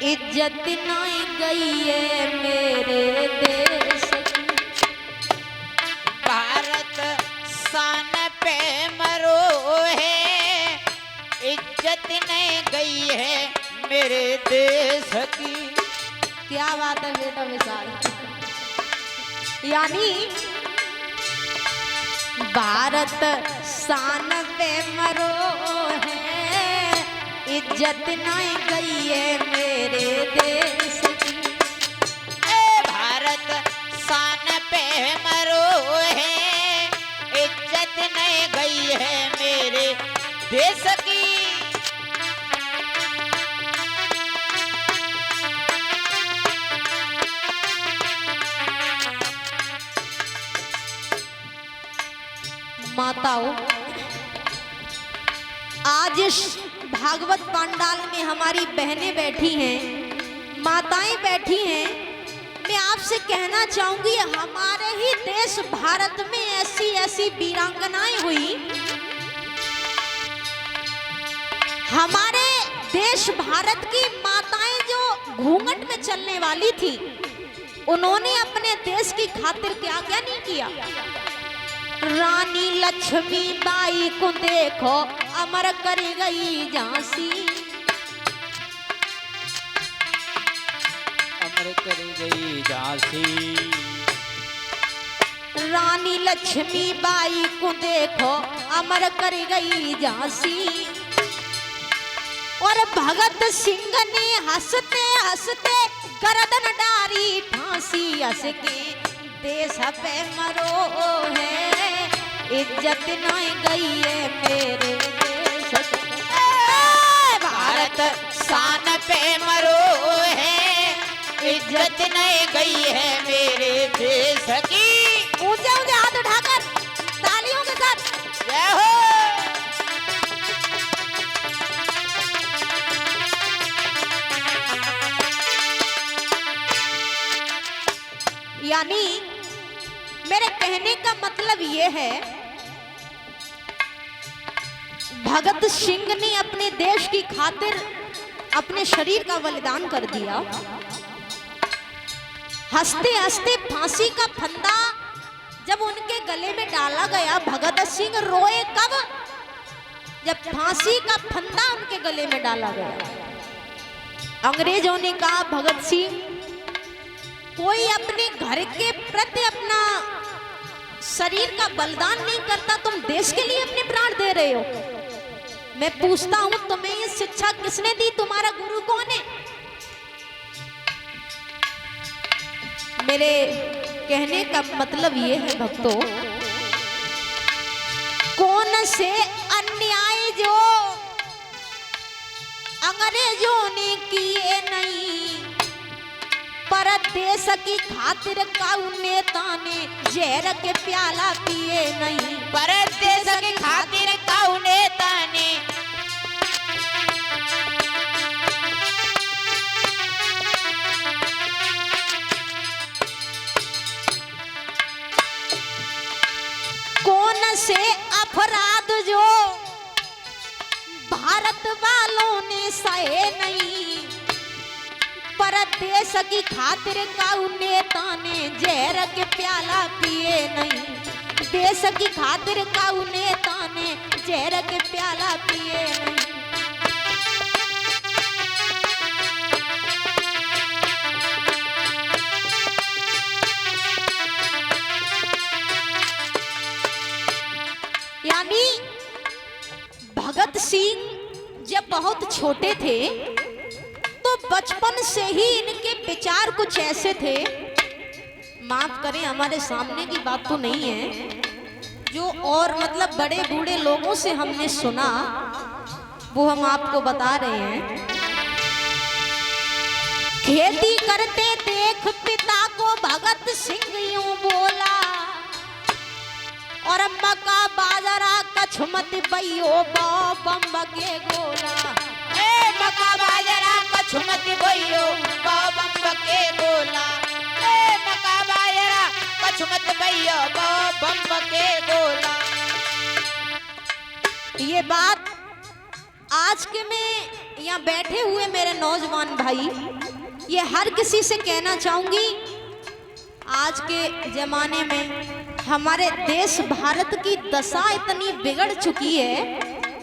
इज्जत नहीं गई है मेरे देश की। भारत शान पे मरो है, इज्जत नहीं गई है मेरे देश की। क्या बात है बेटा विशाल। यानी भारत शान पे मरो है, इज्जत नहीं गई है मेरे देश की। भारत शान पे मरो है, इज्जत नहीं गई है मेरे देश की। माताओं, आज इस भागवत पंडाल में हमारी बहनें बैठी हैं, माताएं बैठी हैं। मैं आपसे कहना चाहूंगी, हमारे ही देश भारत में ऐसी ऐसी वीरांगनाएं हुई। हमारे देश भारत की माताएं जो घूंघट में चलने वाली थी, उन्होंने अपने देश की खातिर क्या क्या नहीं किया। रानी लक्ष्मी बाई को देखो, अमर कर गई झांसी। अमर कर गई झांसी। रानी लक्ष्मी बाई को देखो, अमर कर गई झांसी। और भगत सिंह ने हंसते हंसते गर्दन डारी फांसी। हंस के देश पे मरो है, इज्जत नहीं गई है मेरे देश की। भारत शान पे मरो है, इज्जत नहीं गई है मेरे देश की। ऊंचे ऊंचे हाथ उठाकर तालियों के साथ जय हो। यानी मेरे कहने का मतलब ये है, भगत सिंह ने अपने देश की खातिर अपने शरीर का बलिदान कर दिया। हंसते हंसते फांसी का फंदा जब उनके गले में डाला गया, भगत सिंह रोए कब? जब फांसी का फंदा उनके गले में डाला गया। अंग्रेजों ने कहा, भगत सिंह, कोई अपने घर के प्रति अपना शरीर का बलिदान नहीं करता, तुम देश के लिए अपने प्राण दे रहे हो। मैं पूछता हूं, तुम्हें ये शिक्षा किसने दी? तुम्हारा गुरु कौन है? मेरे कहने का मतलब ये है भक्तों, कौन से अन्याय जो अंग्रेजों ने किए नहीं, पर देश की खातिर काऊ नेता ने जहर के प्याला पिए नहीं। पर देश की खातिर काऊ नेता ने कौन से अपराध जो भारत वालों ने सहे नहीं, पर देश की खातिर काऊ नेता ने जहर के प्याला पिए नहीं। देश की खातिर काऊ नेता ने जहर के प्याला पिए नहीं। यानी भगत सिंह जब बहुत छोटे थे तो बचपन से ही इनके विचार कुछ ऐसे थे, माफ करें हमारे सामने की बात तो नहीं है, जो और मतलब बड़े बूढ़े लोगों से हमने सुना वो हम आपको बता रहे हैं। खेती करते देख पिता को भगत सिंह यूं बोला, और मक्का बाजरा कछुमत बइयो बम के गोला। मक्का बाजरा कछुमत बइयो बम के गोला। मक्का बाजरा कछुमत बइयो बम के गोला। ये बात आज के में यहाँ बैठे हुए मेरे नौजवान भाई, ये हर किसी से कहना चाहूंगी, आज के जमाने में हमारे देश भारत की दशा इतनी बिगड़ चुकी है,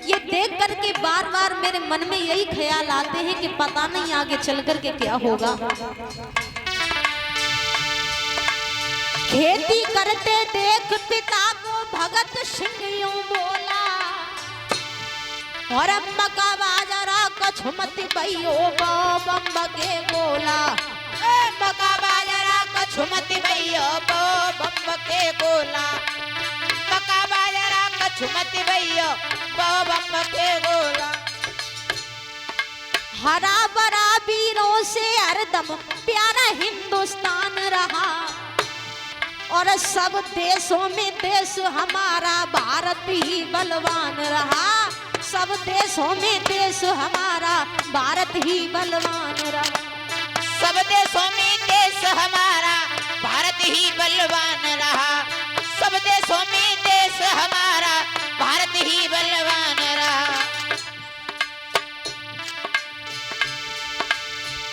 ये देख करके बार बार मेरे मन में यही ख्याल आते हैं कि पता नहीं आगे चल करके क्या होगा। खेती करते देख पिता को भगत सिंह यूं बोला, और अम्मा का बाजरा कछुमती भैयो बम के गोला, मका बाजरा कछुमती भैया बम के गोला, मका बाजरा कछुमती भैया बम के गोला। हरा भरा वीरों से हरदम प्यारा हिंदुस्तान रहा, और सब देशों में देश हमारा भारत ही बलवान रहा, सब देशों में देश हमारा भारत ही बलवान रहा, सब देशों में देश हमारा भारत ही बलवान रहा, सब देशों में देश हमारा भारत ही बलवान रहा।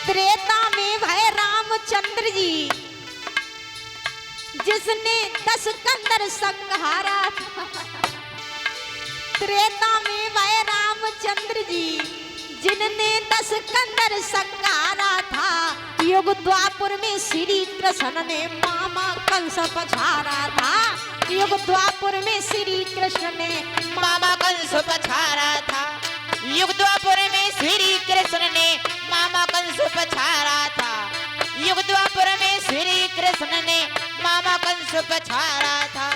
त्रेता में भय रामचंद्र जी, जिसने 10 कंदर संहारा था, त्रेता में भय रामचंद्र जी, जिनने 10 कंदर संहारा था, युग द्वापर में श्री कृष्ण ने मामा कंस पछाड़ा था, युग द्वापर में श्री कृष्ण ने मामा कंस पछाड़ा था, युग द्वापर में श्री कृष्ण ने मामा कंस पछाड़ा था, युग द्वापर में श्री कृष्ण ने मामा कंस पछाड़ा था।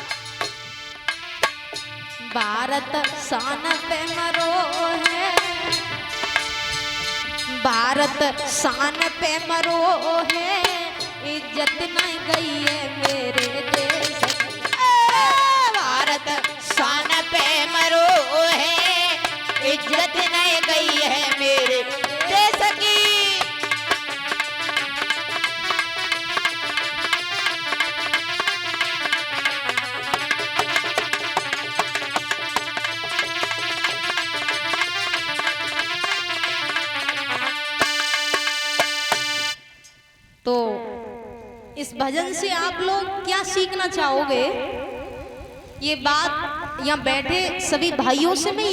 भारत शान पे मरो है, भारत शान पे मरो है, इज्जत नहीं गई है मेरे देश की, भारत शान पे मरो है, इज्जत नहीं गई है मेरे देश की। तो इस भजन से आप लोग क्या सीखना चाहोगे? ये बात यहाँ बैठे सभी भाइयों से मैं